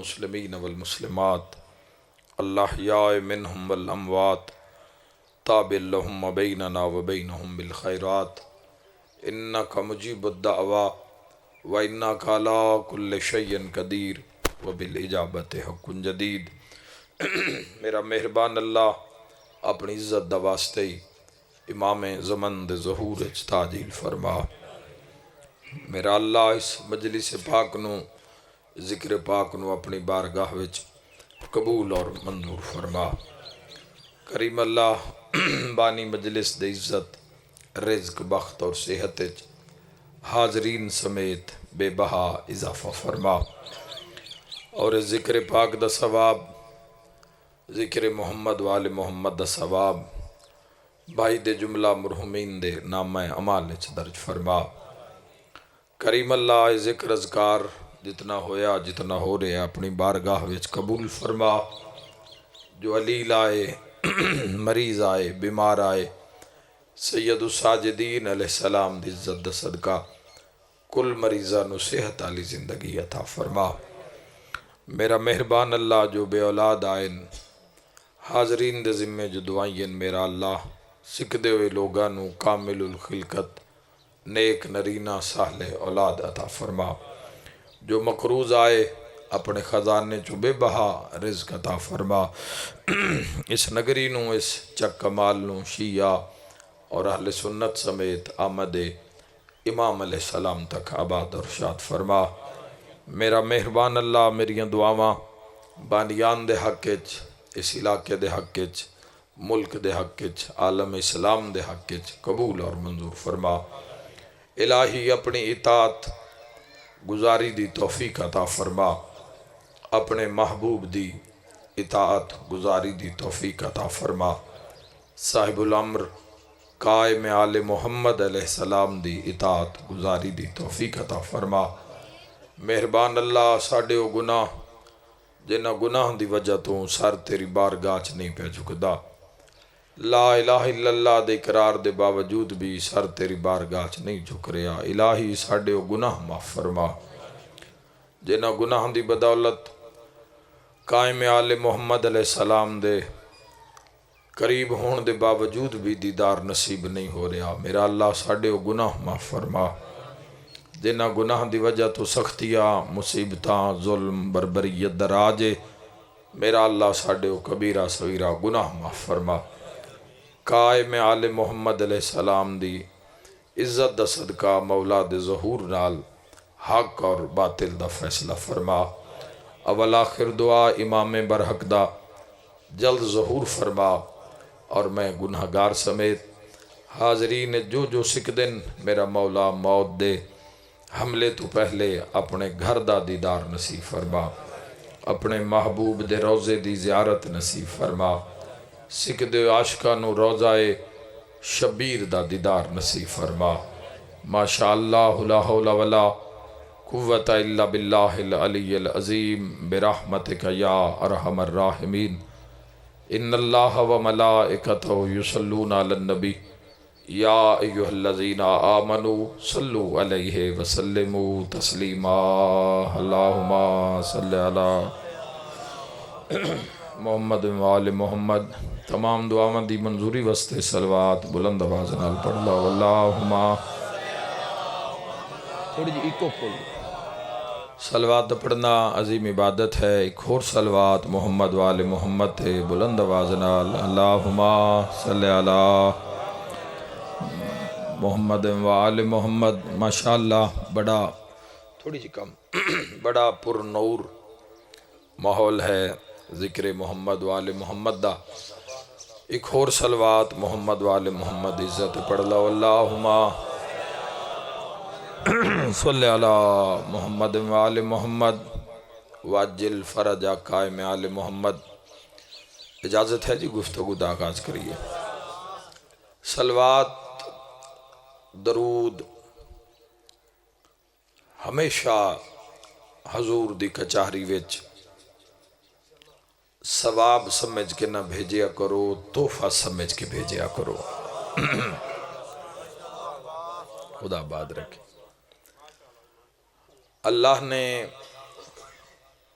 والمسلمین والمسلمات الاحیاء منہم والاموات تابع لهم بیننا وبینہم بالخیرات انک مجیب الدعوی وانک علی کل شیء قدیر وبالاجابۃ حق جدید۔ میرا مہربان اللہ اپنی عزت دا واسطے ہی امام زمن دے ظہور اچ تاجیل فرما۔ میرا اللہ اس مجلس پاک نو ذکر پاک نو اپنی بارگاہ وچ قبول اور منظور فرما۔ کریم اللہ بانی مجلس دے عزت رزق بخت اور صحت وچ حاضرین سمیت بے بہا اضافہ فرما، اور اس ذکر پاک دا ثواب ذکر محمد وآل محمد دا ثواب بھائی دے جملہ مرحومین دے نامہ اعمال وچ درج فرما۔ کریم اللہ اے ذکر اذکار جتنا ہویا جتنا ہو رہے اپنی بارگاہ وچ قبول فرما۔ جو علیل آئے مریض آئے بیمار آئے سید الساجدین علیہ السلام دی عزت دا صدقہ کل مریضہ نو صحت علی زندگی عطا فرما۔ میرا مہربان اللہ جو بے اولاد آئین حاضرین دے ذمے جو دعائیں میرا اللہ سکھدے ہوئے لوگاں نو کامل الخلقت نیک نرینہ صالح اولاد عطا فرما۔ جو مقروض آئے اپنے خزانے چو بے بہا رزق عطا فرما۔ اس نگری نو اس چک کمال نو شیعہ اور اہل سنت سمیت آمد امام علیہ السلام تک آباد اور شاد فرما۔ میرا مہربان اللہ میریاں دعاواں بانیان دے حق وچ اس علاقے دے حق وچ ملک دے حق وچ عالم اسلام دے حق وچ قبول اور منظور فرما۔ الہی اپنی اطاعت گزاری دی توفیق عطا فرما، اپنے محبوب دی اطاعت گزاری دی توفیق عطا فرما۔ صاحب الامر قائم آل محمد علیہ السلام دی اطاعت گزاری دی توفیق عطا فرما۔ مہربان اللہ ساڈے او گناہ جنہ گناہ دی وجہ تو سر تیری بارگاہ چ نہیں پہ جھکدا، لا الہ الا اللہ دے اقرار دے باوجود بھی سر تیری بارگاہ چ نہیں جھک رہا۔ الہی ساڈے او گناہ معاف فرما، جنہ گناہ دی بدولت قائم آل محمد علیہ السلام دے قریب ہون دے باوجود بھی دیدار نصیب نہیں ہو رہا۔ میرا اللہ ساڈے او گناہ معاف فرما، جنہ گناہ دی وجہ تو سختیاں مصیبتاں ظلم بربریت دراجے میرا اللہ ساڈے او کبیرہ صغیرہ گناہ معاف فرما۔ قائم آل محمد علیہ السلام دی عزت دا صدقہ مولا دے ظہور نال حق اور باطل دا فیصلہ فرما۔ اول آخر دعا امام برحق دا جلد ظہور فرما، اور میں گناہگار سمیت حاضرین جو سکدن میرا مولا موت دے حملے تو پہلے اپنے گھر دا دیدار نصیب فرما، اپنے محبوب دے روزے دی زیارت نصیب فرما، سکدے عاشقانو روزائے شبیر دا دیدار نصیب فرما۔ ماشاءاللہ لا حول ولا قوت الا باللہ العلی العظیم برحمتک یا ارحم الراحمین۔ ان اللہ و ملائکتہ یصلون علی النبی یا ایہا الذین آمنوا صلوا علیہ وسلموا تسلیما۔ اللہم صلی علی محمد و آل محمد۔ تمام دعاواں دی منظوری واسطے صلوات بلند آواز نال پڑھ لو۔ اللہم تھوڑی جی ایکو کھول صلوات پڑھنا عظیم عبادت ہے۔ ایک اور صلوات محمد و آل محمد تھے بلند آواز نال۔ اللہم صلی علی محمد و آل محمد۔ ماشاءاللہ بڑا تھوڑی سی کم بڑا پر نور ماحول ہے ذکر محمد و آل محمد دا۔ ایک اور صلوات محمد و آل محمد عزت پڑھ لو۔ اللہم صلی علی محمد و آل محمد واجل فرج قائم آل محمد۔ اجازت ہے جی گفتگو دا آغاز کریے۔ صلوات درود ہمیشہ حضور دی کچہری وچ ثواب سمجھ کے نہ بھیجیا کرو، تحفہ سمجھ کے بھیجیا کرو۔ خدا باد رکھے۔ اللہ نے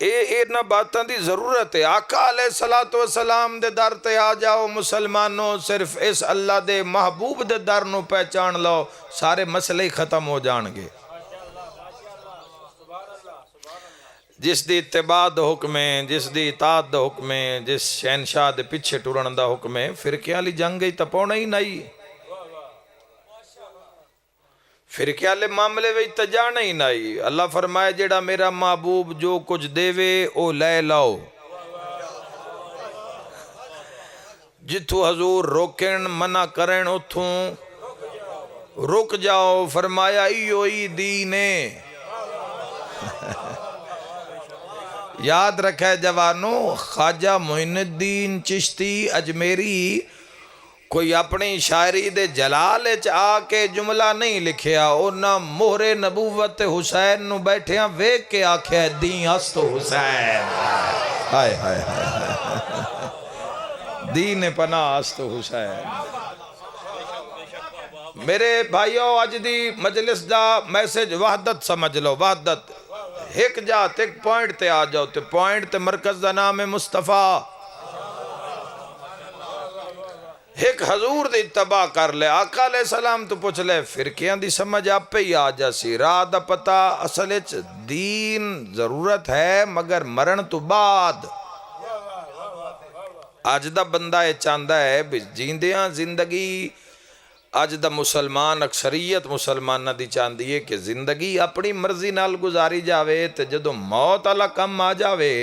ਇਹਨਾਂ ਬਾਤਾਂ ਦੀ ਜ਼ਰੂਰਤ ہے۔ آقا علیہ الصلوۃ والسلام دے در تے آ جاؤ مسلمانوں، صرف اس اللہ دے محبوب دے در نو پہچان لو، سارے مسئلے ہی ختم ہو جان گے۔ جس دی اتباع دا حکم ہے، جس دی اطاعت دا حکم ہے، جس شہنشاہ دے پیچھے ٹرن دا حکم ہے، فرقے والی جنگ ہی تے پاؤنا ہی نہیں، فرقے والے معاملے وچ تے جانا ہی نہیں۔ اللہ فرمائے جڑا میرا محبوب جو کچھ دیوے او لے لاؤ، جتھوں حضور روکن منع کرن اتھوں رک جاؤ، فرمایا ایو ای دین ہے۔ یاد رکھے جوانوں، خواجہ معین الدین چشتی اجمیری کوئی اپنی شاعری دے جلال اچ آ کے جملہ نہیں لکھیا، اونا مہر نبوت حسین نو بیٹھیاں ویک کے آکھیا دین است حسین، ہائے ہائے ہائے دین پناہ است حسین۔ میرے بھائیو، اج دی مجلس دا میسج وحدت سمجھ لو، وحدت۔ ایک جات ایک پوائنٹ تے آ جاؤ، تے پوائنٹ تے مرکز دا نام ہے مصطفیٰ۔ ایک حضور دی اتباع کر لے، آقا علیہ السلام تو پوچھ لے، فرقیاں دی سمجھ آپ پہ ہی آ جاسی، راہ دا پتہ اصل اچ دین ضرورت ہے مگر مرن تو بعد۔ آج دا بندہ یہ چاہتا ہے بھی جیندیاں زندگی، آج دا مسلمان اکثریت مسلمانہ دی چاہتی ہے کہ زندگی اپنی مرضی نال گزاری جاوے، تے جدو موت والا کم آ جاوے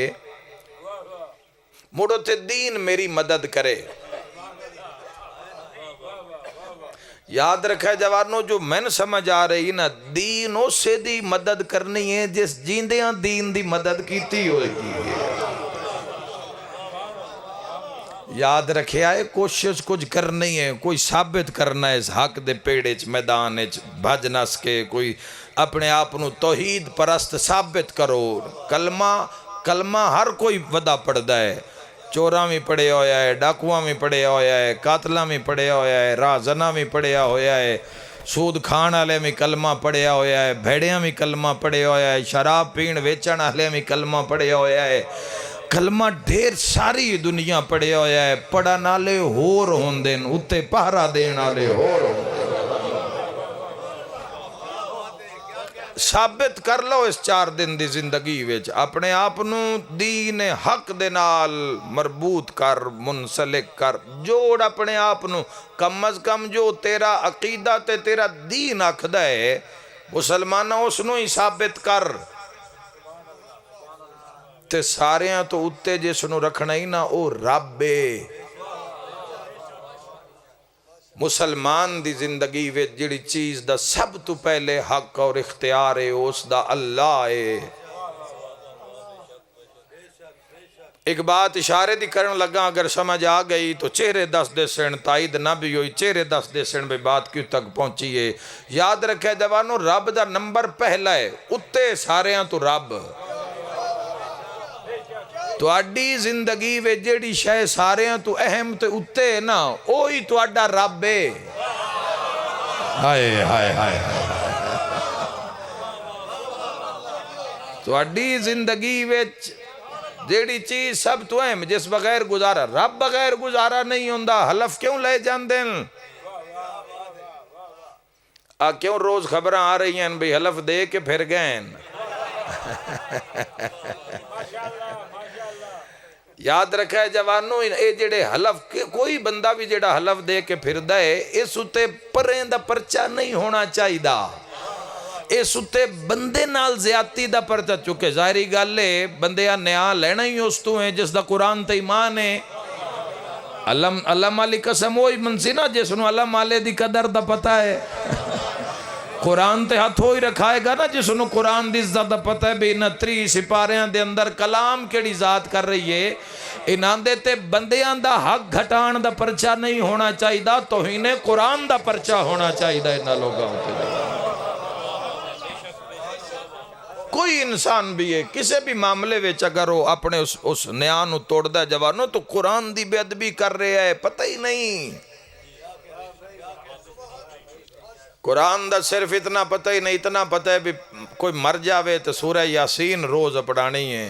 مڑو تے دین میری مدد کرے۔ یاد رکھے جوانوں، جو میں نے سمجھ آ رہی نا، دین اسے دی مدد کرنی ہے جس جیندیاں دین دی مدد کیتی ہوئے گی۔ یاد رکھے آئے، کوشش کچھ کرنی ہے، کوئی ثابت کرنا ہے اس حق دے پیڑے چ میدان چ بھج نس کے، کوئی اپنے آپ نو توحید پرست ثابت کرو۔ کلمہ ہر کوئی ودا پڑھدا ہے، چوراں بھی پڑھیا ہویا ہے، ڈاکواں بھی پڑھیا ہویا ہے، قاتلاں بھی پڑھیا ہویا ہے، راہ زناں بھی پڑھیا ہویا ہے، سود کھان والے بھی کلمہ پڑھیا ہویا ہے، بھیڑیاں بھی کلمہ پڑھیا ہویا ہے، شراب پین ویچن والے بھی کلمہ پڑھیا ہویا ہے، کلمہ ڈھیر ساری دنیا پڑھیا ہویا ہے۔ پڑھا نالے ہور ہوندن، اتے پہرا دین نالے ہور ہوندن۔ ثابت کر لو اس 4 دن دی زندگی وچ اپنے آپ نو دین حق دے نال مربوط کر، منسلک کر، جوڑ اپنے آپ نو، کم از کم جو تیرا عقیدہ تے تیرا دین آکھدا ہے مسلمانہ اس نو ہی ثابت کر، تے ساریاں تو اتے جس نو رکھنا ہی نا او رب ہے۔ مسلمان دی زندگی وچ جڑی چیز دا سب تو پہلے حق اور اختیار ہے اس دا اللہ ہے۔ ایک بات اشارے دی کرن لگا، اگر سمجھ آ گئی تو چہرے دس دے سن، تائید نہ بھی ہوئی، چہرے دس دے سن بے بات کیوں تک پہنچی ہے۔ یاد رکھے جوانوں، رب دا نمبر پہلا ہے، اتے ساریاں تو رب۔ تو اڈی زندگی وے جیڑی شے ساریاں تو اہم تے اتے نا، اوہی تو اڈا رب ہے۔ ہائے ہائے ہائے تو اڈی زندگی وے جیڑی چیز سب تو اہم، جس بغیر گزارا، رب بغیر گزارا نہیں ہوندا، حلف کیوں لے جاندن؟ کیوں روز خبراں آ رہی ہیں بھی حلف دے کے پھر گئے۔ یاد رکھا ہے جوانوں، اے جڑے حلف، کوئی بندہ بھی جڑا حلف دے کے پھر دے، اس اتے پریں دا پرچہ نہیں ہونا چاہی دا، اس اتے بندے نال زیادتی دا پرچہ، چونکہ ظاہری گالے بندے نیاں لینا ہی اس تو ہیں جس دا قرآن تے ایمان ہے۔ اللہ مالی قسم ہوئی منسی نا جس نو اللہ مالے دی قدر دا پتہ ہے، قرآن تے ہاتھ ہوئی رکھائے گا نا جس نو قرآن دی عزت دا پتہ ہے بھی انہاں 3 سپاریاں دے اندر کلام کیڑی ذات کر رہی ہے، انہاں دے تے بندیاں دا حق گھٹان دا پرچہ نہیں ہونا چاہی دا، توہین قرآن دا پرچہ ہونا چاہی دا انہاں لوگاں ہوتے دے۔ کوئی انسان بھی ہے کسے بھی معاملے وچ اگر وہ اپنے اس نیاں نو توڑ دا جوانوں تو قرآن دی بے ادبی کر رہے ہے، پتہ ہی نہیں۔ قرآن دا صرف اتنا پتہ ہی نہیں، اتنا پتہ ہے بھی کوئی مر جاوے تو سورہ یاسین روز پڑھانی ہے۔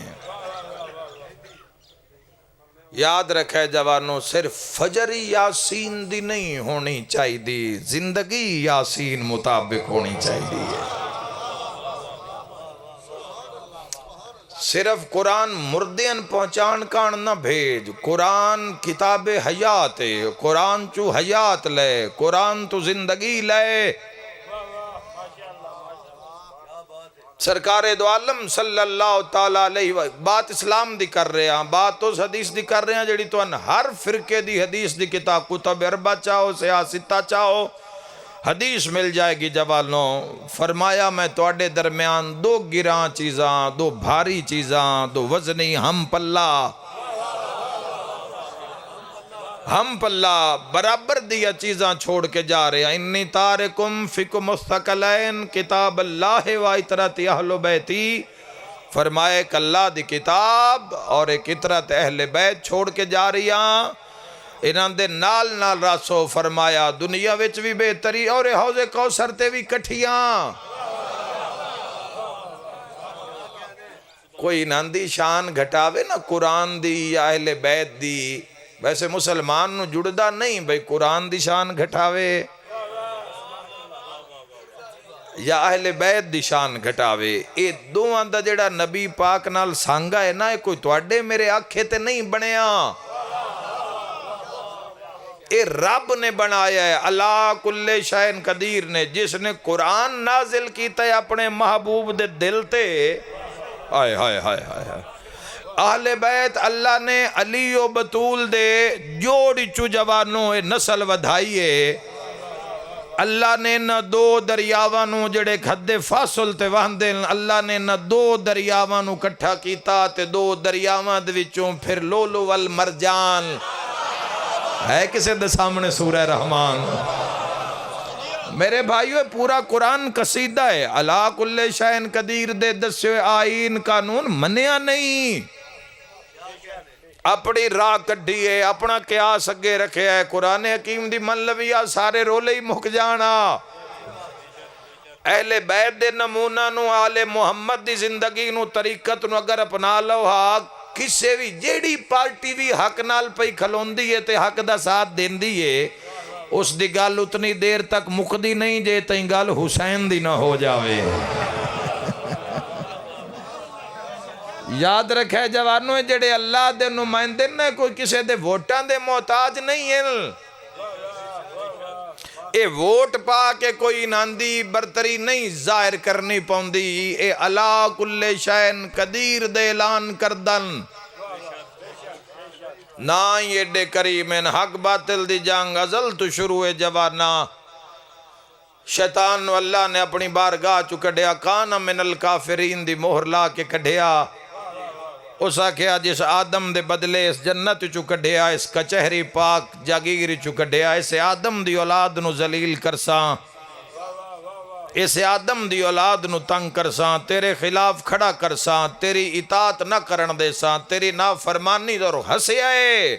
یاد رکھے جوانوں، صرف فجر یاسین دی نہیں ہونی چاہیے، زندگی یاسین مطابق ہونی چاہیے۔ صرف قرآن مردین پہنچان کان نہ بھیج، قرآن کتاب حیات ہے، قرآن چو حیات لے، قرآن تو زندگی لے۔ سرکار دو عالم صلی اللہ تعالیٰ علیہ وسلم بات اسلام دی کر رہے ہیں، بات اس حدیث دی کر رہے ہیں جڑی تو ہر فرقے دی حدیث دی کتاب کتب اربع چاہو سیاستہ چاہو حدیث مل جائے گی جوانوں۔ فرمایا میں تواڈے درمیان دو گراں چیزاں، دو بھاری چیزاں، دو وزنی ہم پلہ برابر دیا چیزاں چھوڑ کے جا رہے ہیں۔ انی تارکم فکم مستقلین کتاب اللہ و اطرت اہل بیتی، فرمائے کہ اللہ دی کتاب اور ایک اطرت اہل بیت چھوڑ کے جا رہی ہیں۔ انہاں دے نال نال راسو، فرمایا دنیا وچ بھی بہتری اور حوض کوثر تے بھی کٹھیاں۔ کوئی انہاں دی شان گھٹاوے نا قرآن دی یا اہل بیت دی، ویسے مسلمان نو جڑدا نہیں بھئی قرآن دی شان گھٹاوے یا اہل بیت دی شان گھٹاوے۔ اے دوہاں دا جڑا نبی پاک نال سانگا ہے نا، اے کوئی تواڈے میرے آنکھے تے نہیں بنیا، اے رب نے بنایا ہے، اللہ کل شین قدیر نے، جس نے قرآن نازل کیتا ہے اپنے محبوب دے دل تے۔ آئے ہائے ہائے ہائے، اہل بیت اللہ نے علی و بطول دے جوڑی چو جوانوں نسل ودھائیے۔ اللہ نے نہ دو دریاوانوں جڑے کھدے فاصل تے وہندے، اللہ نے نہ دو دریاوانوں کٹھا کیتا تے دو دریاوان دے وچوں پھر لولو والمرجان ہے کسے دے سامنے سورہ رحمان۔ میرے بھائیو پورا قرآن قصیدہ ہے، اللہ کل شین قدیر دے دسوے آئین قانون منیا نہیں، اپنی راہ کڈی ہے، اپنا قیاس اگے رکھے ہے، قرآن حکیم دی من لویا سارے رولے ہی مک جانا۔ اہل بیت دے نمونہ نو، آل محمد دی زندگی نو، طریقت نو اگر اپنا لو ہاں، کسے بھی جیڑی پارٹی بھی حق نال پئی کھلوندی ہے تے حق دا ساتھ دیندی ہے، اس دی گل اتنی دیر تک مکدی نہیں جے تائیں گل حسین دی نہ ہو جاوے۔ یاد رکھے جوانوں، جڑے اللہ دے نمائندے نہ کوئی کسے دے ووٹاں دے محتاج نہیں ہیں، اے ووٹ پا کے کوئی ناندی برتری نہیں ظاہر کرنی پوندی، اے اللہ کل شین قدیر دے اعلان کردن۔ نا یہ دے کریمن حق باطل دی جنگ ازل تو شروع ہے جوانا۔ شیطان اللہ نے اپنی بارگاہ چو کڑھیا، کانا من الکافرین دی مہر لا کے کڑھیا، اسا کیا جس آدم دے بدلے اس جنت چو کڑھیا، اس کچہری پاک جاگیر چو کڑھیا، اس آدم دی اولاد نو ذلیل کرساں، اس آدم دی اولاد نو تنگ کرساں، تیرے خلاف کھڑا کرساں، تیری اطاعت نہ کرن دیساں، تیری نافرمانی اور ہسے آئے،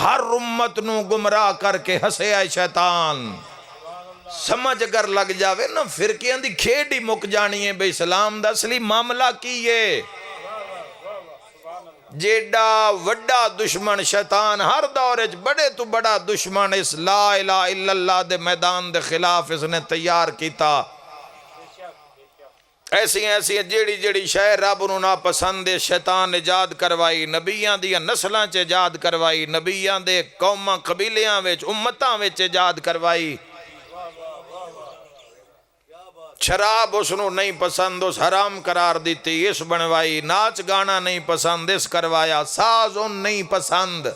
ہر امت نو گمراہ کر کے ہسے آئے شیطان۔ سمجھ اگر لگ جاوے نا فرقیاں دی کھیڑ ہی مک جانی ہے، بے اسلام دا اصلی معاملہ کیے۔ جیڑا وڈا دشمن شیطان ہر دورج بڑے تو بڑا دشمن اس لا الہ الا اللہ دے میدان دے خلاف اس نے تیار کیتا۔ ایسی ایسی جیڑی جیڑی شے رب نو نا پسند شیطان ایجاد کروائی، نبیان دیا نسلاں چ ایجاد کروائی، نبیان دے قوماں قبیلیاں وچ امتاں وچ ایجاد کروائی۔ شراب اس نو نہیں پسند، اس حرام قرار دیتی، اس بنوائی۔ ناچ گانا نہیں پسند، اس کروایا۔ ساز ان نہیں پسند۔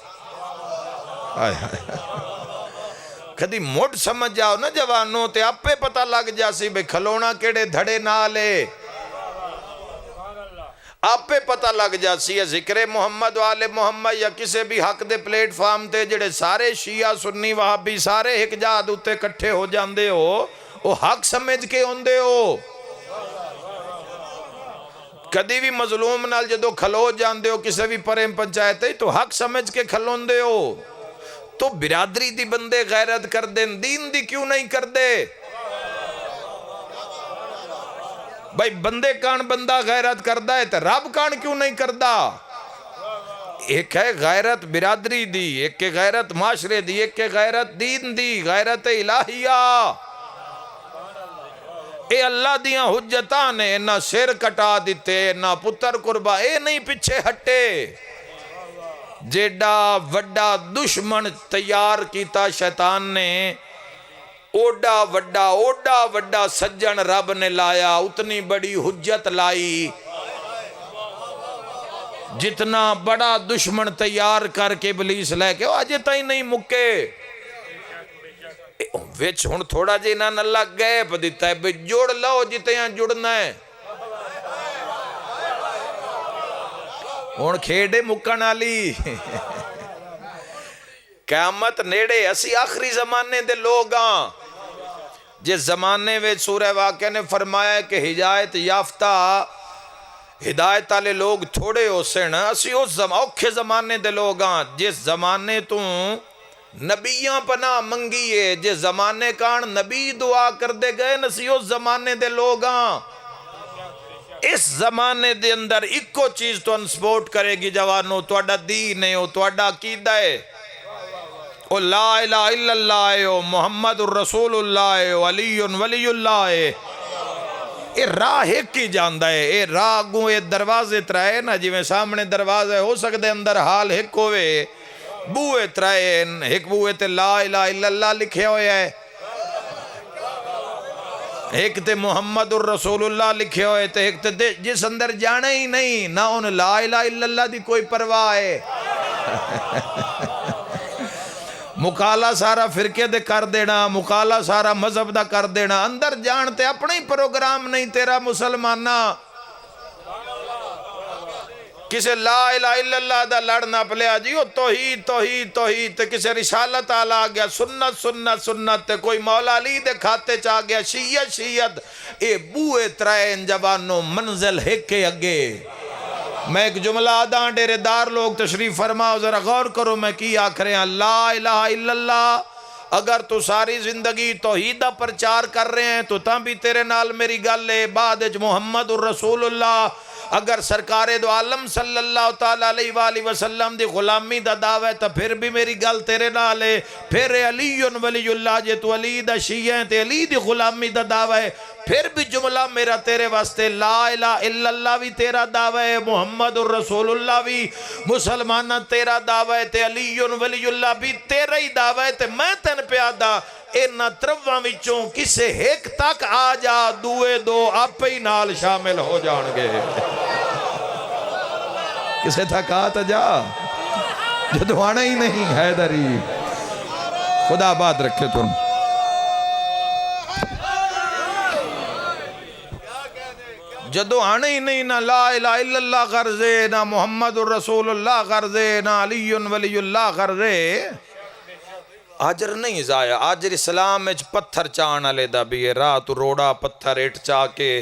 کدی موڑ سمجھ جاؤ نا جوانوں تے اپے پتہ لگ جاسی بے کھلونا کیڑے دھڑے نالے، اپے پتہ لگ جاسی ہے ذکر محمد و آل محمد یا کسے بھی حق دے پلیٹ فارم تے جڑے سارے شیعہ سنی وہابی سارے ایک جاد اتے کٹھے ہو جاندے ہو، وہ حق سمجھ کے ہوندے ہو۔ کدی بھی مظلوم نال جدو کھلو جاندے ہو کسے بھی پریم پنچایتے تو حق سمجھ کے کھلوندے ہو۔ تو برادری دی بندے غیرت کر دیں، دین دی کیوں نہیں کر دے؟ بھائی بندے کان بندہ غیرت کردہ ہے تو رب کان کیوں نہیں کردہ؟ ایک ہے غیرت برادری دی، ایک ہے غیرت معاشرے دی، ایک ہے غیرت دین دی، غیرت الہیہ۔ اے اللہ دیاں حجتاں نے نہ سر کٹا دیتے نہ پتر قربا، اے نہیں پیچھے ہٹے۔ جیڑا وڈا دشمن تیار کیتا شیطان نے، اوڈا وڈا سجن رب نے لایا، اتنی بڑی حجت لائی۔ جتنا بڑا دشمن تیار کر کے ابلیس لے کے آجے تائیں نہیں مکے، ویچ ہن تھوڑا جی نہ اللہ گیپ دیتا ہے بے جوڑ لو جتے یہاں جڑنا ہے۔ ہن کھیڑے مکن آلی قیامت نیڑے، اسی آخری زمانے دے لوگاں۔ جس زمانے میں سورہ واقعہ نے فرمایا ہے کہ ہدایت یافتہ ہدایت والے لوگ تھوڑے ہو سن، اسی اس اوکھے زمانے دے لوگاں۔ جس زمانے تو نبیاں پناہ منگیے، جس زمانے کان نبی دعا کر دے گئے، نسی اس زمانے دے لوگاں۔ اس زمانے دے اندر ایکو چیز تو انسپورٹ کرے گی جوانو، توڑا دین ہے، توڑا عقیدہ ہے، او لا الہ الا اللہ ہے، او محمد الرسول اللہ ہے، او علی ولی اللہ ہے۔ اے راہ ایک ہی جاندہ ہے، اے راہ گوں اے دروازے ترائے نا، جی میں سامنے دروازے ہو سکتے اندر حال ایک ہوئے، بوئے ترائے، ایک بوئے تے لا الہ الا اللہ لکھے ہوئے ہے، ایک تے محمد الرسول اللہ لکھے ہوئے تے ایک تے جس اندر جانا ہی نہیں، نہ ان لا الہ الا اللہ دی کوئی پرواہ ہے۔ مقالہ سارا فرقے دے کر دینا، مقالہ سارا مذہب دا کر دینا، اندر جانتے اپنے ہی پروگرام نہیں تیرا مسلمانہ۔ کسے لا الہ الا اللہ دا لڑنا پلیا جیو توحید توحید توحید تے کسے رسالت آلا گیا، سنت سنت سنت تے کوئی مولا علی دے کھاتے چاہ گیا، شیعت شیعت۔ اے بوئے ترائن جوانوں منزل ہکے اگے۔ میں ایک جملہ آدھاں ڈیرے دار لوگ تشریف فرماؤ، ذرا غور کرو میں کی آکھ رہے ہیں۔ لا الہ الا اللہ اگر تو ساری زندگی توحیدہ پرچار کر رہے ہیں تو تاں بھی تیرے نال میری گل ہے۔ بعد محمد الرسول اللہ اگر سرکار دو عالم صلی اللہ تعالیٰ علیہ وآلہ وسلم دی غلامی دا دعوے تو پھر بھی میری گل تیرے نال ہے۔ پھر علی ولی اللہ جے تو علی دا شیعہ ہیں تے علی دی غلامی دا دعوے، پھر بھی جملہ میرا تیرے واسطے لا الہ الا اللہ بھی تیرا دعوے ہے، محمد الرسول اللہ بھی مسلمانہ تیرا دعوے تے علی ولی اللہ بھی تیرا ہی دعوے تے میں تن پیادہ اینا تروہاں وچوں کسے ایک تک آ جا، دوئے دو آپ ہی نال شامل ہو جان گے۔ کسے تک آتا جا جدو آنا ہی نہیں حیدری۔ خدا آباد رکھے تم۔ جدو آنے ہی نہیں، نہ لا الہ الا اللہ غرضے، نہ محمد الرسول اللہ غرضے، نہ علی ولی اللہ غرضے، آجر نہیں ضائع۔ آجر اسلام میں پتھر چاہنا لے دا بھی ہے، رات روڑا پتھر اٹھ چاہ کے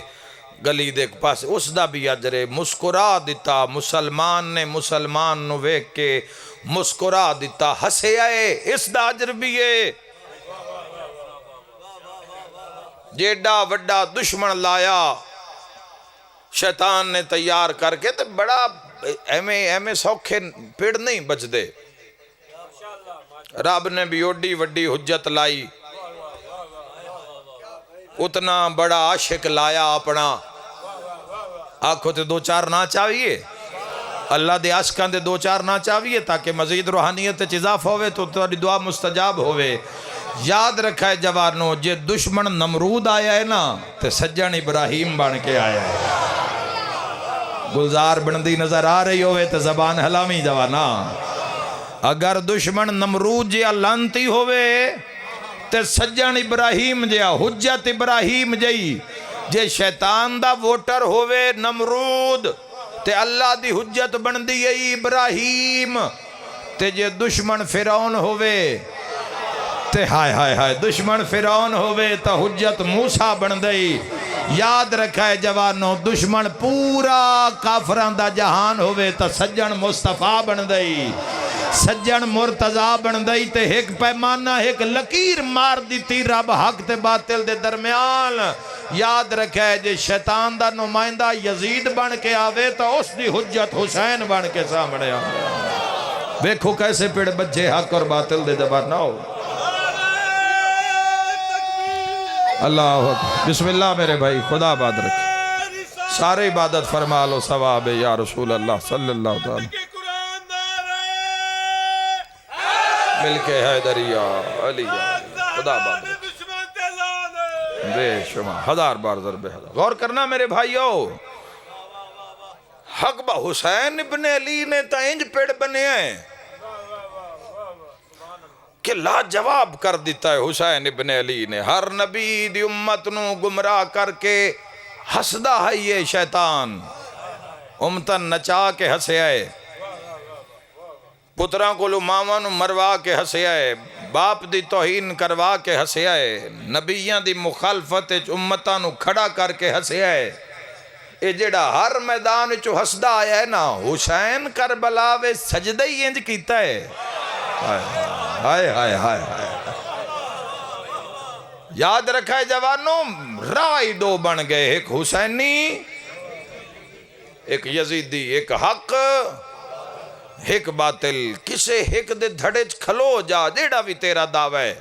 گلی دیکھ پاس، اس دا بھی آجر ہے۔ مسکرا دیتا مسلمان نے مسلمان نو ویک کے مسکرا دیتا، ہسے آئے، اس دا آجر بھی ہے۔ جیڑا وڈا دشمن لایا شیطان نے تیار کر کے تو بڑا ایمیں سوکھے پیڑ نہیں بچ دے۔ رب نے بھی اوڈی وڈی حجت لائی، اتنا بڑا عاشق لایا اپنا۔ آنکھوں تے دو چار نہ چاہیے، اللہ دے عاشقاں دے دو چار نہ چاہیے تاکہ مزید روحانیت اضافہ ہوئے تو تاری دعا مستجاب ہوئے۔ یاد رکھا ہے جوانوں، جے دشمن نمرود آیا ہے نا تے سجن ابراہیم بن کے آیا ہے۔ گلزار بندی نظر آ رہی ہوئے تے زبان حلامی جوانا۔ اگر دشمن نمرود جیا لانتی ہوئے تے سجن ابراہیم جیا حجت ابراہیم جئی۔ جے شیطان دا ووٹر ہوئے نمرود تے اللہ دی حجت بندی ہے ابراہیم۔ تے جے دشمن فرعون ہوئے تے ہائے ہائے ہائے دشمن فرعون ہوئے تا حجت موسیٰ بن دئی۔ یاد رکھا ہے جوانوں، دشمن پورا کافران دا جہان ہوئے تا سجن مصطفیٰ بن دئی۔ سجن مرتضی بندائی تے ایک پیمانہ ایک لکیر مار دیتی رب حق تے باطل دے درمیان یاد رکھے جے شیطان دا نمائندہ یزید بن کے آوے تو اس دی حجت حسین بن کے سامنے آوے دیکھو کیسے پیڑ بچے حق اور باطل دے زبان نہ ہو اللہ اکبر بسم اللہ میرے بھائی خدا آباد رکھے سارے عبادت فرما لو ثواب یا رسول اللہ صلی اللہ تعالی مل کے حیدریہ علی خدا آباد رکھے بے شما ہزار بار ضرب ہزار غور کرنا میرے بھائیو حق با حسین ابن علی نے تا انج پیڑ بنے ہیں کہ لا جواب کر دیتا ہے حسین ابن علی نے ہر نبی دی امت نو گمراہ کر کے ہسدا ہے یہ شیطان امتن نچا کے ہسے آئے پتران کو لماما نو مروا کے ہسے آئے باپ دی توہین کروا کے ہسے آئے نبیان دی مخالفت امتان نو کھڑا کر کے ہسے آئے اے جڑا ہر میدان چو ہسدا آیا ہے نا حسین کربلا وے سجدہ ہی انج کیتا ہے ہائے ہائے ہائے یاد رکھا ہے جوانوں رائی دو بن گئے ایک حسینی ایک یزیدی ایک حق ایک باطل کسے ایک دے دھڑچ کھلو جا جیڑا بھی تیرا دعوی ہے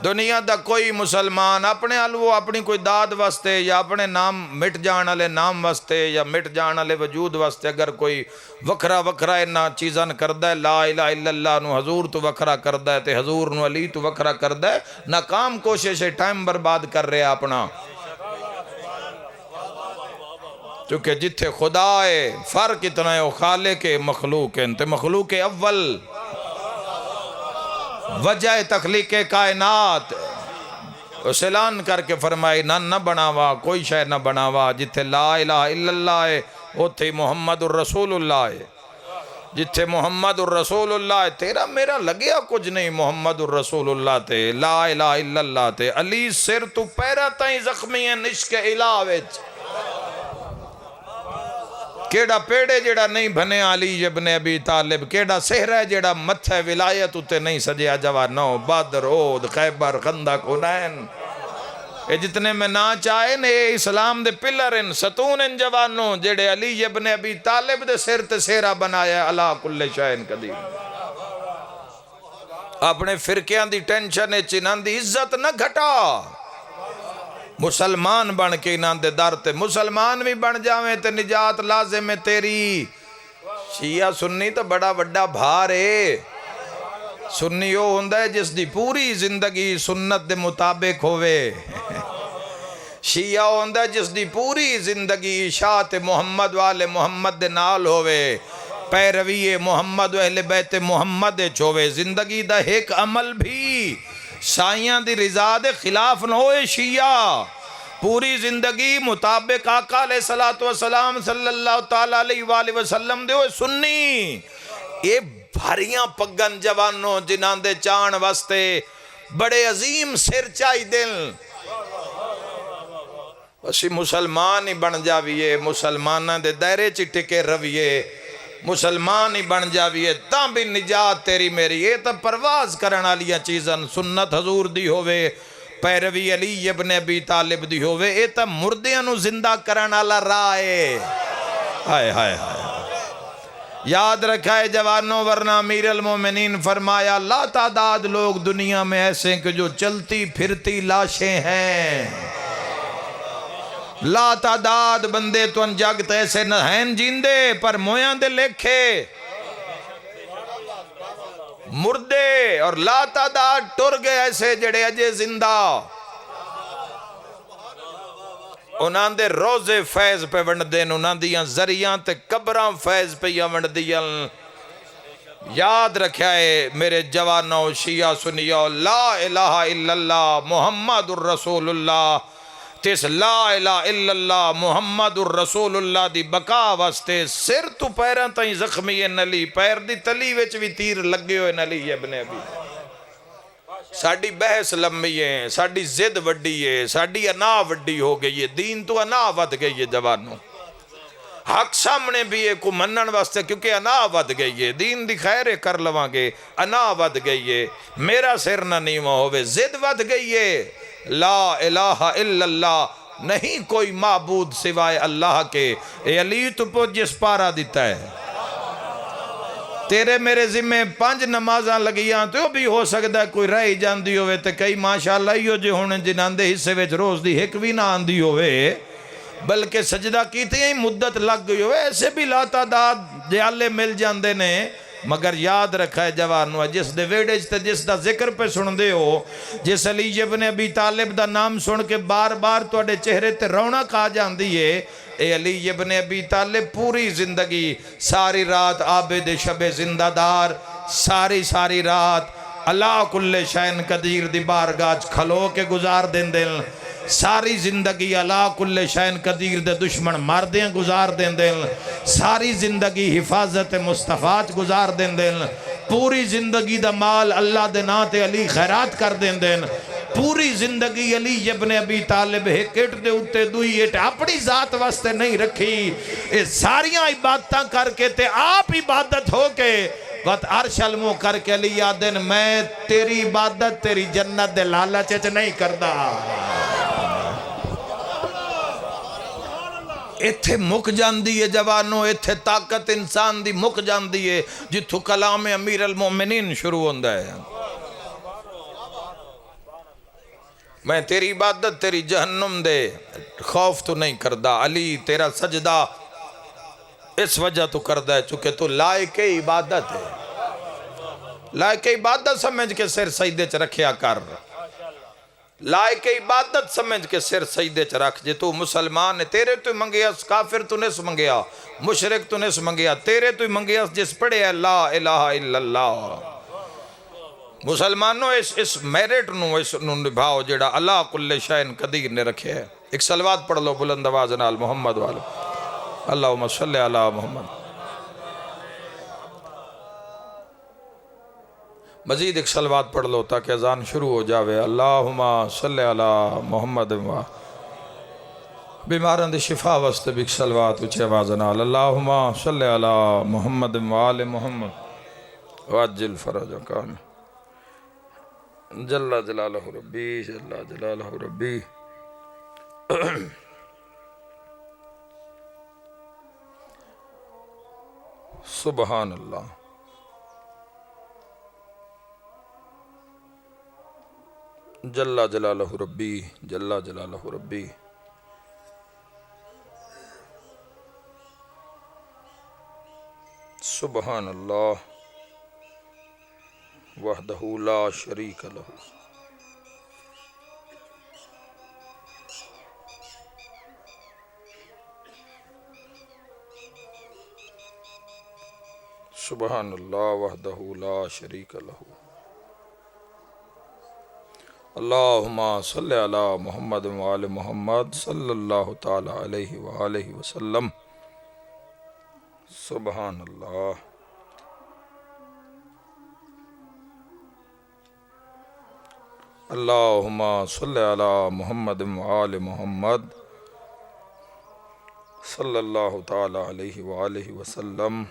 دنیا دا کوئی مسلمان اپنے الو اپنی کوئی داد واسطے یا اپنے نام مٹ جان والے نام واسطے یا مٹ جان والے وجود واسطے اگر کوئی وکھرا وکھرا انہاں چیزاں کردہ ہے لا الہ الا اللہ نو حضور تو وکھرا کردہ ہے تے حضور نو علی تو وکھرا کردہ ہے ناکام کوشش ہے ٹائم برباد کر رہے اپنا چونکہ جتھے خدا ہے فرق اتنا ہے وہ خالق مخلوق ہے تے مخلوق اول وجہ تخلیق کائنات اس اعلان کر کے فرمائی نہ بناوا کوئی شے نہ بناوا جتھے لا الہ الا اللہ ہے اتھے محمد الرسول اللہ ہے جتھے محمد الرسول اللہ ہے تیرا میرا لگیا کچھ نہیں محمد الرسول اللہ تے لا الہ الا اللہ تے علی سر تو پیرا تائیں زخمی ہے نشک الہوچ کیڑا پیڑے جیڑا نہیں بھنے علی ابن ابی طالب کیڑا سہر ہے جیڑا متھے ولایت اتے نہیں سجیا جوانو بدر احد خیبر خندق حنین اے جتنے میں نہ چاہے نے اسلام دے پلر ان ستون ان جوانوں جیڑے علی ابن ابی طالب دے سر تے سہرہ بنایا ہے اللہ کل شائن قدیم اپنے فرقیاں دی ٹینشن چنان دی عزت نہ گھٹا مسلمان بن کے انہاں دے در تے مسلمان بھی بن جاویں تے نجات لازم ہے تیری شیعہ سنی تو بڑا بڑا بھار ہے سنی وہ ہوندہ ہے جس دی پوری زندگی سنت دے مطابق ہوئے شیعہ ہوندہ ہے جس دی پوری زندگی اشاعت محمد والے محمد دے نال ہوئے پیروی محمد و اہل بیت محمد چھوئے زندگی دا ایک عمل بھی سائیاں دی رضا دے خلاف نہ ہوئے شیعہ پوری زندگی مطابق آقا علیہ السلام صلی اللہ تعالیٰ علیہ وآلہ وسلم دے ہوئے سنی اے بھاریاں پگن جوانوں جنہاں دے چان واسطے بڑے عظیم سر چائی دل اسی مسلمان ہی بن جاویے مسلمانہ دے دائرے چٹکے رویے مسلمان ہی بن جاویے تاں بھی نجات تیری میری یہ تا پرواز کرنا لیا چیزن سنت حضور دی ہوئے پیروی علی ابن ابی طالب دی ہوئے یہ تا مردیاں نو زندہ کرنا لا رائے ہائے ہائے ہائے یاد رکھا ہے جوانوں ورنہ امیر المومنین فرمایا لا تعداد لوگ دنیا میں ایسے کہ جو چلتی پھرتی لاشیں ہیں لا تعداد بندے تو انجاگت ایسے نہ ہیں جیندے پر مویاں دے لکھے مردے اور لا تعداد ٹر گئے ایسے جڑے اجے زندہ انہاں دے روزے فیض پہ ونڈ دین انہاں دیاں ذریعاں تے قبراں فیض پہ یا ونڈ دیاں یاد رکھا ہے میرے جوانوں شیعہ سنیوں لا الہ الا اللہ محمد الرسول اللہ تیس لا الہ الا اللہ محمد الرسول اللہ دی بقا واسطے سر تو پیران تائیں زخمی نلی پیر دی تلی وچ بھی تیر لگے ہوئے نلی ابن ابی ساڑی بحث لمبی ہے ساڑی زد وڈی ہے ساڑی انا وڈی ہو گئی ہے دین تو انا ود گئی ہے جوانوں حق سامنے بھی ہے کو منن واسطے، کیونکہ انا ود گئی ہے، دین دی خیر کر لواں گے، انا ود گئی ہے، میرا سر نہ نیواں ہوئے، زد ود گئی ہے، لا الہ الا اللہ، نہیں کوئی معبود سوائے اللہ کے۔ اے علی تو پو جس پارا دیتا ہے، تیرے میرے ذمہ 5 نمازاں لگیاں تو بھی ہو سکتا ہے کوئی رہی جاندی ہوئے تے کئی ماشاءاللہ ہیو جے ہونے جنہاں دے حصے وچ روز دی ایک بھی نہ آندی ہوئے، بلکہ سجدہ کیتے ہی مدت لگ گئی ہوئے، ایسے بھی لا تعداد دیالے مل جاندے نے۔ مگر یاد رکھا ہے جوانو، جس دے ویڈج تے جس دا ذکر پہ سن دے ہو، جس علی ابن ابی طالب دا نام سن کے بار بار توڑے چہرے تے رونق آ جاندی ہے۔ اے علی ابن ابی طالب پوری زندگی ساری رات عابد شب زندہ دار، ساری رات اللہ کل شین قدیر دی بارگاہ کھلو کے گزار دیں دل، ساری زندگی اللہ کل شین قدیر دے دشمن مردیں گزار دیں دل، ساری زندگی حفاظت مصطفیٰ گزار دیں دل، پوری زندگی دا مال اللہ دے ناتے علی خیرات کر دیں دل، پوری زندگی علی ابن ابی طالب ایک اٹ دے اٹھے دوئی اٹ اپنی ذات واسطے نہیں رکھی، اے ساریاں عبادتاں کر کے تے آپ عبادت ہو کے وقت عرش علموں کر کے علی آدن میں تیری عبادت تیری جنت دے لالچ نہیں کردہ۔ ایتھے مک جاندی ہے جوانو، ایتھے طاقت انسان دی مک جاندی ہے جتھو کلام امیر المومنین شروع ہوندہ ہے۔ میں تیری عبادت تیری جہنم دے خوف تو نہیں کردہ، علی تیرا سجدہ اس وجہ تو کردہ ہے چونکہ تو لائق عبادت ہے، لائق عبادت سمجھ کے سر سجدے چ رکھیا کر، لائق عبادت سمجھ کے سر سجدے چ رکھ، جے تو مسلمان ہے تیرے تو منگیا، کافر تو نس منگیا، مشرک تو نس منگیا، تیرے تو منگیا جس پڑھے ہے لا الہ الا اللہ۔ مسلمانوں اس میرٹ نو اس نو نبھاؤ جڑا اللہ کل شین قدیر نے رکھے ہے۔ ایک صلوات پڑھ لو بلند آواز نال محمد والو، اللہم صلی علی محمد۔ مزید ایک صلوات پڑھ لو تاکہ اذان شروع ہو جاوے، اللہم صلی علی محمد۔ بیماران دی شفا واسطے بھی ایک صلوات اچھے آواز نال، اللہم صلی علی محمد وآل محمد وعجل فرجک۔ جل جلالہ ربی، جل جلالہ ربی۔ سبحان اللہ۔ جل جلالہ ربی، جل جلالہ ربی۔ سبحان اللہ وحدہ لا شریک لہ۔ سبحان اللہ وحدہ لا شریک لہ۔ اللہم صلی علی محمد وآل محمد صلی اللہ تعالی علیہ وآلہ وسلم۔ سبحان اللہ۔ اللہم صلی علی محمد وآل محمد صلی اللہ تعالی علیہ وآلہ وسلم۔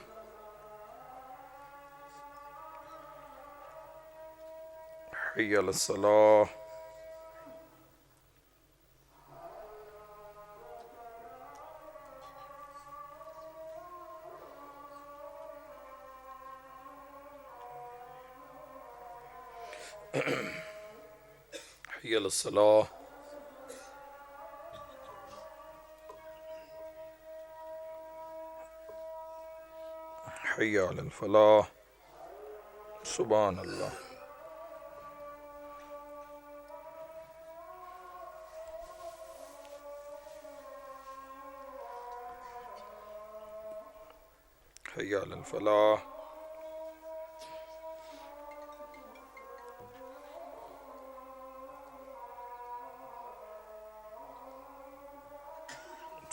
حی علی الصلاۃ۔ حی علی الصلاۃ۔ حی علی الفلاح۔ سبحان اللہ۔ حی علی الفلاح۔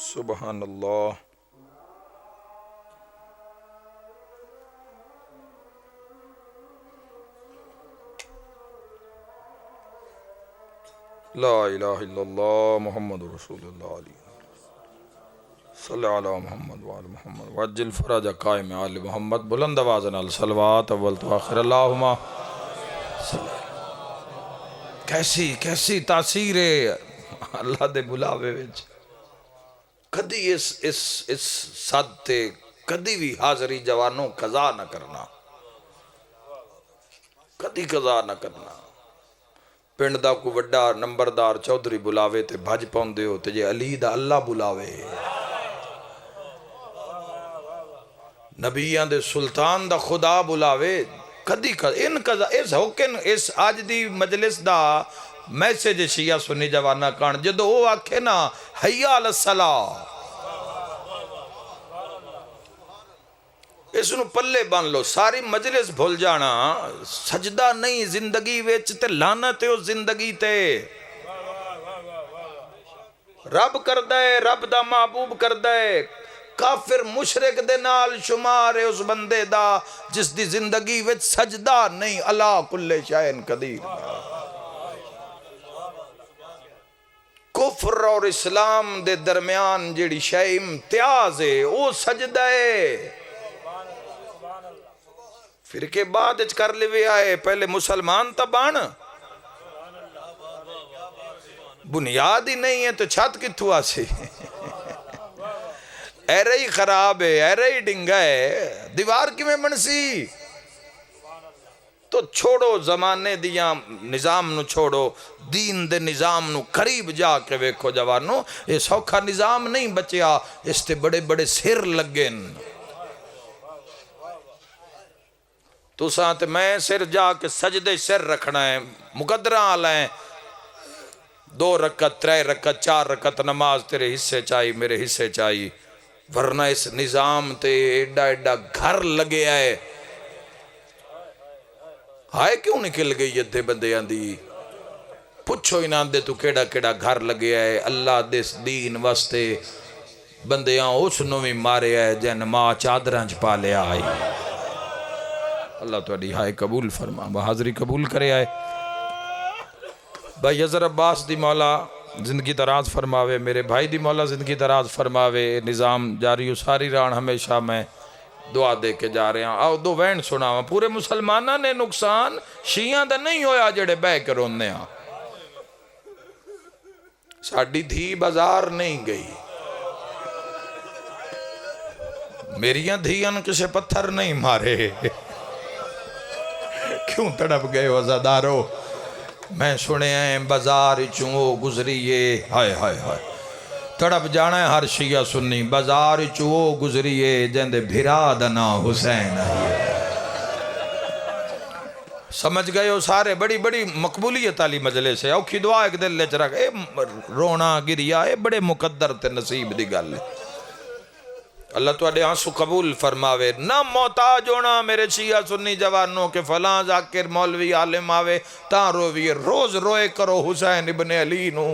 سبحان اللہ۔ لا الہ الا اللہ محمد رسول اللہ علیہ صلی علی محمد وآل محمد وعجل فرج قائم آل محمد. بلند آواز نال صلوات اول تو آخر. اللہم کیسی تاثیر ہے اللہ دے بلاوے وچ. کدی اس صد تے کدی بھی حاضری جوانوں قضا نہ کرنا، کدی قضا نہ کرنا. پنڈ دا کو وڈا نمبردار چودھری بلاوے تے بھج پاؤندے ہو تے جے علی دا اللہ بلاوے، نبیان دے سلطان دا خدا بلاوے، کدی ان قضا اس حکم اس آج دی مجلس دا میسیج شیعہ سنی جوانا کان جدو وہ آکھے نا حیا علی الصلاۃ، اس نو پلے بن لو. ساری مجلس بھول جانا سجدہ نہیں زندگی ویچ تے لعنت اس زندگی تے. رب کردہ ہے، رب دا محبوب کردہ ہے، کافر مشرک دے نال شمار ہے اس بندے دا جس دی زندگی وچ سجدہ نہیں. اللہ کل شیء قدیر. کفر اور اسلام دے درمیان جیڑی شے امتیاز ہے وہ سجدہ ہے. پھر کے بعد کر لے آئے پہلے مسلمان تبان بنیاد ہی نہیں ہے تو چھت کتھوں آسی. ایرے ہی خراب ہے، ایرے ہی ڈنگا ہے، دیوار کی میں منسی. تو چھوڑو زمانے دیاں نظام نو، چھوڑو دین دے نظام نو قریب جا کے ویکھو جوانو. یہ سوکھا نظام نہیں بچیا، اس تے بڑے بڑے سر لگن. تو ساتھ میں سر جا کے سجدے سر رکھنا ہے. مقدرہ آلائیں 2 رکعت 3 رکعت 4 رکعت نماز تیرے حصے چاہی میرے حصے چاہی، ورنہ اس نظام تے ایڈا ایڈا گھر لگے آئے. ہائے کیوں نکل گئی ادھے بندیاں دی؟ پوچھو ہی نہ دے تو کیڑا کیڑا گھر لگے آئے. اللہ دس دین واسطے بندیاں اس نو بھی مارے آئے جن ماں چادراں پا لیا آئی. اللہ تہاڈی ہائے قبول فرما، بحاضری قبول کرے آئے. بھائی اظہر عباس دی مولا زندگی دراز فرماوے، میرے بھائی دی مولا زندگی دراز فرماوے. نظام جاری ہو ساری ران ہمیشہ میں دعا دے کے جا رہے ہیں. آؤ دو وین سناواں. پورے مسلمانہ نے نقصان شیعہ دا نہیں ہویا جڑے بے کے روندے ہاں. ساڈی دھی بازار نہیں گئی، میریاں دھیاں کسے پتھر نہیں مارے. کیوں تڑپ گئے وزادارو؟ میں سنے ہیں بازار چوں گزریے، ہائے ہائے ہائے تڑپ جانا ہے ہر شیعہ سنی. بازار چوں گزریے جندے بھرا دنا حسین آئیے. سمجھ گئے ہو سارے؟ بڑی بڑی مقبولیت علی مجلس ہے. اوکھی دعا ایک دل لے چرک اے رونا گریا اے بڑے مقدر تے نصیب دی گل ہے. اللہ تواڈے آنسو قبول فرماوے. نہ محتاج ہونا میرے شیعہ سنی جوانوں کے فلاں ذاکر مولوی عالم آوے تاں رویے. روز روئے کرو حسین ابن علی نو.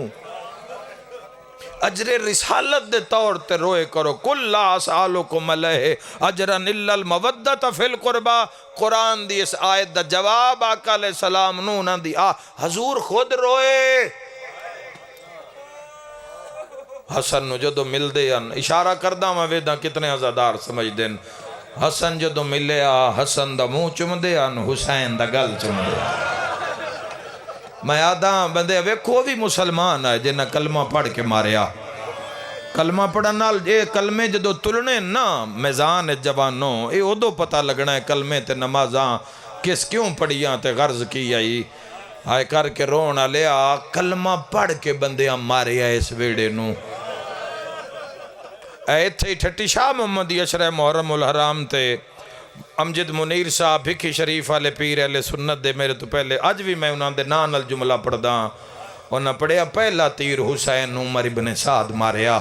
اجر رسالت دے طور تے روئے کرو. کل لا اسالکم علیہ اجرا الا المودۃ فی القربى. قرآن دی اس آیت دا جواب آقا علیہ السلام نو نہ دی. حضور خود روئے. حسن نو جدو مل دے اشارہ کردہ میں ویدہ کتنے عزادار سمجھ دیں. حسن جدو ملے حسن دا منہ چم دے حسین دا گل چم دے. میں آدھا بندے ویکھو بھی مسلمان ہے جنہ کلمہ پڑھ کے ماریا. کلمہ پڑھن نال اے کلمے جدو تلنے نا میزان جوانوں اے ادو پتہ لگنا ہے کلمے تے نمازاں کس کیوں پڑھیاں تے غرض کی آئی. آئے کر کے رونا لیا کلمہ پڑھ کے بندیاں ماریا اس ویڑے نو. اے تھے ٹھٹی شاہ محمدی اشرہ محرم الحرام تے امجد منیر صاحب بھکی شریف والے پیر اہل سنت دے میرے تو پہلے اج بھی میں انہاں دے نان الجملہ پڑھ دا. انہاں پڑھیا پہلا تیر حسین عمر ابن سعد ماریا.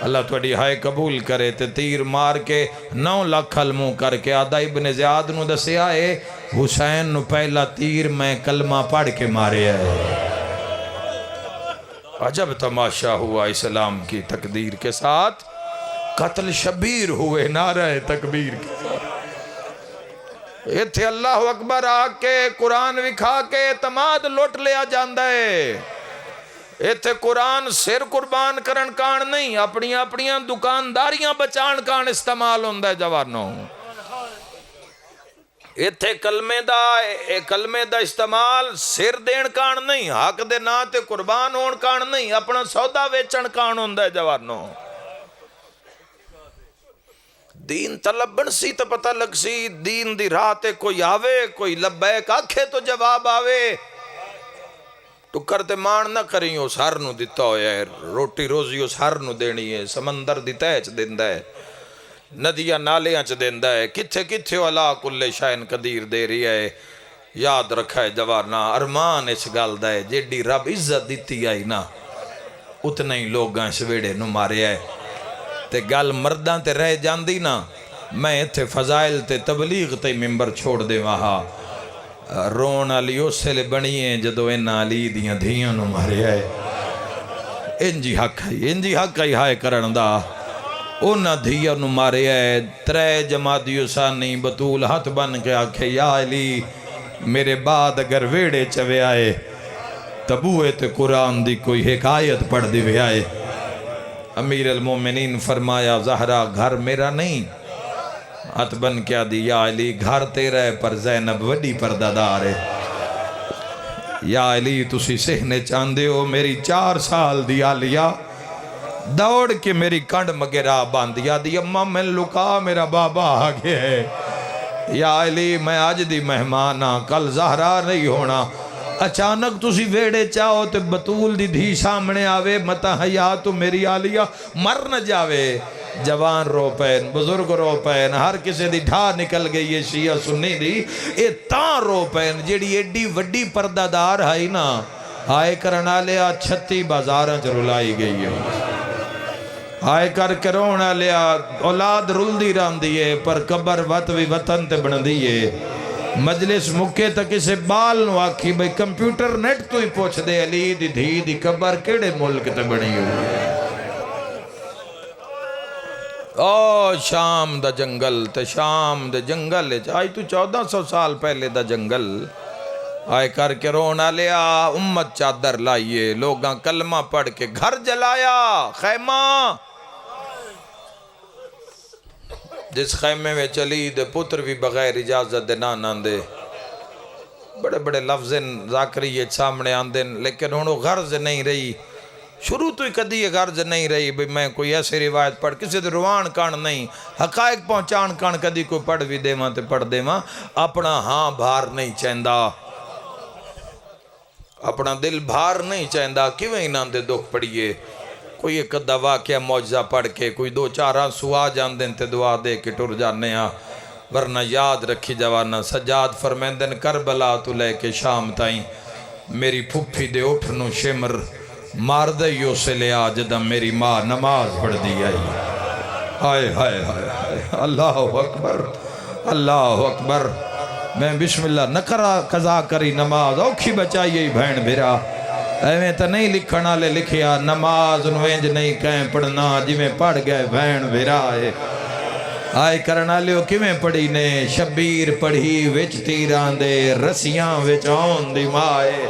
اللہ تواڈی ہائے قبول کرے. تے تیر مار کے 9 لاکھ علموں کر کے آدھا ابن زیاد نو دسیا ہے حسین نو پہلا تیر میں کلمہ پڑھ کے ماریا ہے. عجب تماشا ہوا اسلام کی تقدیر کے ساتھ. قتل شبیر ہوئے نعرہ تکبیر کے ساتھ. یہ تھے اللہ اکبر آ کے قرآن وکھا کے اعتماد لوٹ لیا جاندہ ہے. ایتھے قرآن سر قربان کرن کان نہیں، اپنی اپنیاں دکانداریاں بچان کان استعمال ہوندہ ہے جوانوں۔ ایتھے کلمے دا استعمال سر دین کان نہیں، حق دے نا تے قربان ہون کان نہیں، اپنا سودا ویچن کان ہوندہ ہے جوانوں۔ دین طلب بن سی تو پتہ لگ سی، دین دی رات کوئی آوے، کوئی لبیک آکھے تو جواب آوے، ٹکر تے مان نہ کریں اس ہر نو دیتا ہویا ہے، روٹی روزی اس ہر نو دینی ہے، سمندر دی تہچ دیندہ ہے، ندیاں نالیاں چ دیندہ ہے، کتھے کتھے والا کلے شائن قدیر دے رہی ہے۔ یاد رکھا ہے جوانا، ارمان اس گال دا ہے، جیڑی رب عزت دیتی آئی نا اتنا ہی لوگاں اس ویڑے نو مارے آئے تے گال مرداں تے رہ جاندی نا، میں اتھے فضائل تے تبلیغ تے ممبر چھوڑ دے وہاں رون علی اسے لے بنیے جدو اینا علی دیاں دھیاں نو مارے آئے۔ انجی حق ہے ہائے کرن دا، اونا دھیاں نو مارے آئے۔ ترے جماعتیو سانی بطول ہاتھ بن کے آکھے یا علی میرے بعد اگر ویڑے چوے آئے تبوئے تے قرآن دی کوئی حکایت پڑھ دی وے آئے۔ امیر المومنین فرمایا زہرا گھر میرا نہیں، ہاتھ بن کیا دی یا علی گھر تیرا ہے پر زینب وڈی پردادار ہے۔ یا علی تسی سہنے چاندے ہو، میری 4 سال دی آلیا دوڑ کے میری کنڈ مگرہ باندیا دی اممہ میں لکا میرا بابا آگے ہے۔ یا علی میں آج دی مہمانا کل زہرا نہیں ہونا، اچانک تسی ویڑے چاہو تے بطول دی دھی سامنے آوے، متا حیا تو میری آلیا مر نہ جاوے۔ جوان رو پین، بزرگ رو پین، ہر کسی دی ڈھا نکل گئی ہے، شیعہ سنی دی اے تاں رو پین جیڑی ایڈی وڈی پردادار ہے نا، آئے کرنا لیا 36 بازاراں چ رلائی گئی ہے، آئے کر کے رونا لیا اولاد رل دی ران دیئے پر قبر وط بھی وطن تے بن دیئے۔ مجلس مکے تک اسے بال نو آکھی بھئی کمپیوٹر نیٹ تو ہی پوچھ دے علی دی دھی دی قبر کیڑے ملک تے بنی ہوئی ہے۔ او شام دا جنگل تے شام دے جنگل آئی تو 1400 سال پہلے دا جنگل، آئے کر کے رونا لیا امت چادر لائیے، لوگاں کلمہ پڑھ کے گھر جلایا، خیمہ جس خیمے میں چلی دے پتر بھی بغیر اجازت دے نان دے، بڑے بڑے لفظ ذاکری سامنے آندے، لیکن انہوں غرض نہیں رہی، شروع تو ہی کدی یہ غرض نہیں رہی بھئی میں کوئی ایسی روایت پڑھ کسی دے روان کان نہیں، حقائق پہنچان کان کدی کوئی پڑھ بھی دے ماں تے پڑھ دے ماں، اپنا ہاں بھار نہیں چاہندہ، اپنا دل بھار نہیں چاہندہ، کیوں ہی نام دے دکھ پڑیے، کوئی ایک دعویٰ کیا معجزہ پڑھ کے کوئی 2-4 آنسو آ جان دیں تے دعا دے کے ٹر جانے ہاں، ورنہ یاد رکھی جوانا سجاد فرمیندن کربلا تو لے کے شام تائیں میری پھپھی دے اٹھنو شمر مار دیو سے لیا جدہ میری ماں نماز پڑھ دی آئی۔ ہائے ہائے ہائے اللہ اکبر اللہ اکبر، میں بسم اللہ نہ کرا قضا کری نماز اوکھی بچائیے بھین بھیرا، ایویں تا نہیں لکھنا لے لکھیا نماز نوینج نہیں کہیں پڑھنا جی میں پڑھ گئے بھین بھیرا ہے۔ آئے کرنا لیو کیویں پڑھی نے شبیر پڑھی وچ تیران دے رسیاں وچ آن دی مائے،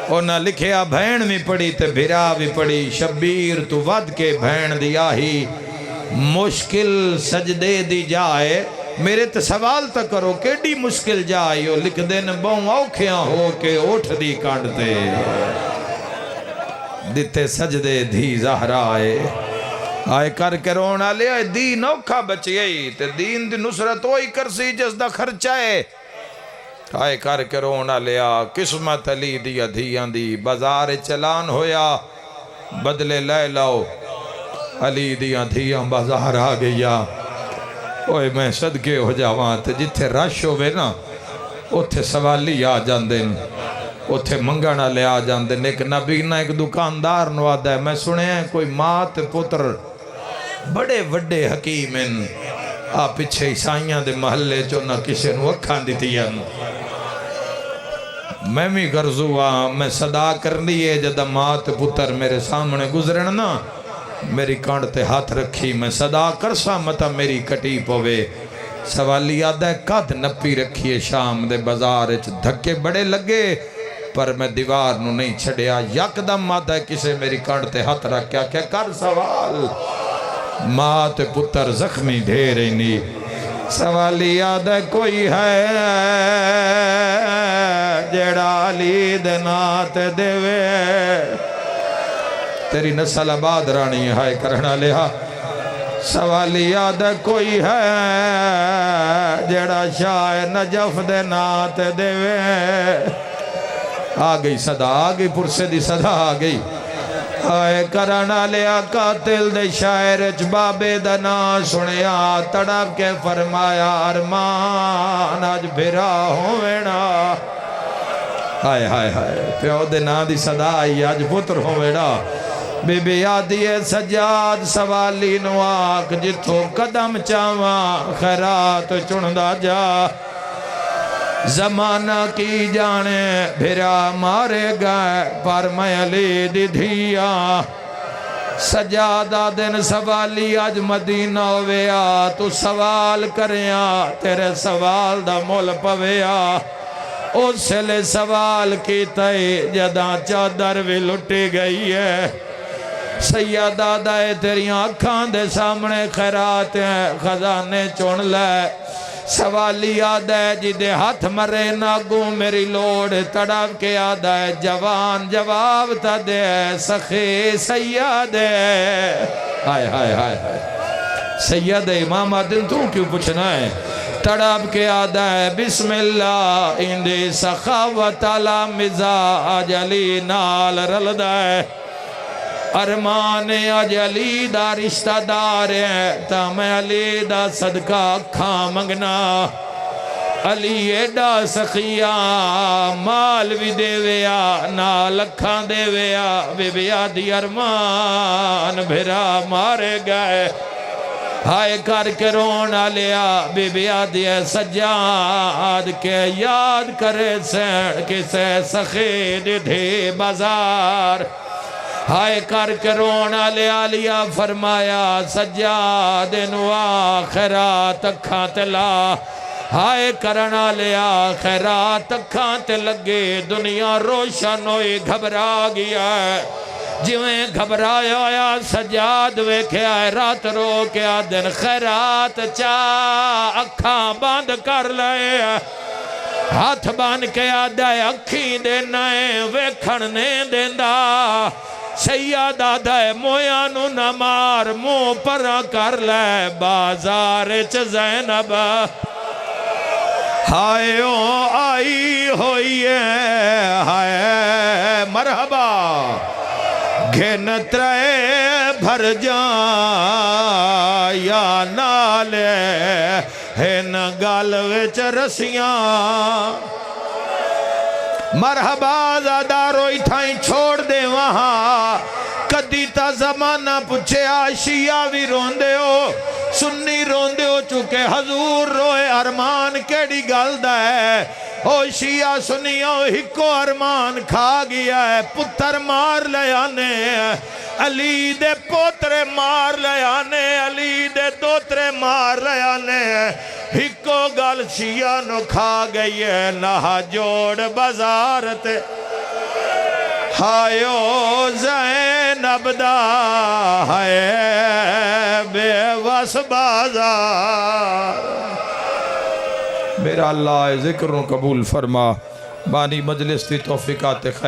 اونا لکھیا بھین بھی پڑھی تے بھیرا بھی پڑھی، شبیر تو ود کے بھین دی آہی مشکل سجدے دی جائے، میرے تے سوال تا کرو کیڑی مشکل جائیو، لکھ دین بہوں اوکھیاں ہو کے اوٹھ دی کانڈتے دیتے سجدے دھی زہرا آئے کر کے رونا لیا دین اوکھا بچیئی تے دین دی نصرت ہوئی کرسی جس دا خرچائے، آئے کر کے رونا لیا قسمت علی دیا دھیان دی بازار چلان ہویا بدلے لے لاؤ علی دیا دھیاں بازار آ گیا۔ اوہ میں صدقے ہو جاواں تے جتھے رش ہوئے نا اتھے سوالی آ جاندن، اتھے منگانا لے آ جاندن، ایک نبی نا ایک دکاندار نوادہ ہے، میں سنے ہیں کوئی ماں تے پتر بڑے وڈے حکیمن آپ پچھے عیسائیاں دے محلے جو نہ کسی نو اکھاں دیتیاں، میں بھی گرزوا میں صدا کرنی ہے جدہ ماں تے پتر میرے سامنے گزرن نا میری کانڈ تے ہاتھ رکھی میں صدا کرسا متا میری کٹی پوے، سوالی آدھا ہے کد نپی رکھیے شام دے بازار دھکے بڑے لگے پر میں دیوار نو نہیں چھڑیا یکدم ماتا ہے کسے میری کانڈ تے ہاتھ رکھ کیا کہ کر سوال ماں تے پتر زخمی دے رہی نہیں سوال یاد ہے کوئی ہے جیڑا علی دنات دیوے تیری نسل آباد رانی ہے کرنا لیا سوال یاد ہے کوئی ہے جیڑا شاہ نجف دنات دیوے آگئی صدا آگئی پرسے دی صدا آگئی آئے کرانا لیا قاتل دے شاعر بابے دنا سنیا تڑپ کے فرمایا ارمان آج بھرا ہوئینا ہائے ہائے ہائے پیو دنا دی صدا آئی آج پتر ہوئینا بی بی آدھی سجاد سوالی نواک جتھو قدم چاواں خیرات چندہ جا زمانہ کی جانے بھرا مارے گئے پر میں علی دی دھیا سجادہ دن سوالی آج مدینہ ہویا تو سوال کریا تیرے سوال دا مول پویا اس لے سوال کی تے جداں چادر بھی لٹی گئی ہے سیدہ دائے تیری آنکھاں دے سامنے خیرات ہیں خزانے چون لے سوالی یاد ہے جدے ہاتھ مرے ناگوں میری لوڑ تڑپ کے یاد ہے جوان جواب تا دے سخی سید ہائے ہائے ہائے سید امام آدن تو کیوں پوچھنا ہے تڑپ کے یاد ہے بسم اللہ اندی سخاوت علا مزاج علی نال رلدہ ہے ارمان آج علی دا رشتہ دار ہے تا میں علی دا صدقہ کھا منگنا علی ایڈا سخیہ مال بھی دے ویا نال اکھاں دے ویا بی بی آدھی ارمان بھرا مارے گئے ہائے کر کے رونا لیا بی بی آدھی سجاد کے یاد کرے سین کسے سخید دھی بازار ہائے کر کے رونا لیا لیا فرمایا سجاد نوا خیرات اکھاں تلا ہائے کرنا لیا خیرات اکھاں تے لگے دنیا روشن ہوئی گھبرا گیا ہے جویں گھبرایا آیا سجاد ویکھیا ہے رات رو کیا دن خیرات چا اکھاں باندھ کر لے ہاتھ بان کے آدھائے اکھیں دے نائیں ویکھڑنے دیندہ سیدہ دائے مویانو نمار مو پرا کر لے بازار چ زینب ہائے او آئی ہوئی ہے ہائے مرحبا گھن ترے بھر جان یا نالے ہن گال وچ رسیاں مرحبا زادہ روئی تھائیں چھوڑ دے وہاں کدی تا زمانہ پوچھے آشیہ بھی روندے ہو سنی روندے ہو چکے حضور روئے ارمان کیڑی گلدہ ہے او شیعہ سنیوں ہکو ارمان کھا گیا ہے پتر مار لیانے علی دے پوترے مار لیانے علی دے دوترے مار لیانے ہکو گل شیعہ نو کھا گئی ہے نہ جوڑ بازارتے ہائے او زینب دا ہائے بے وس بازار میرا اللہ ذکروں قبول فرما بانی مجلس تی توفیقات خیر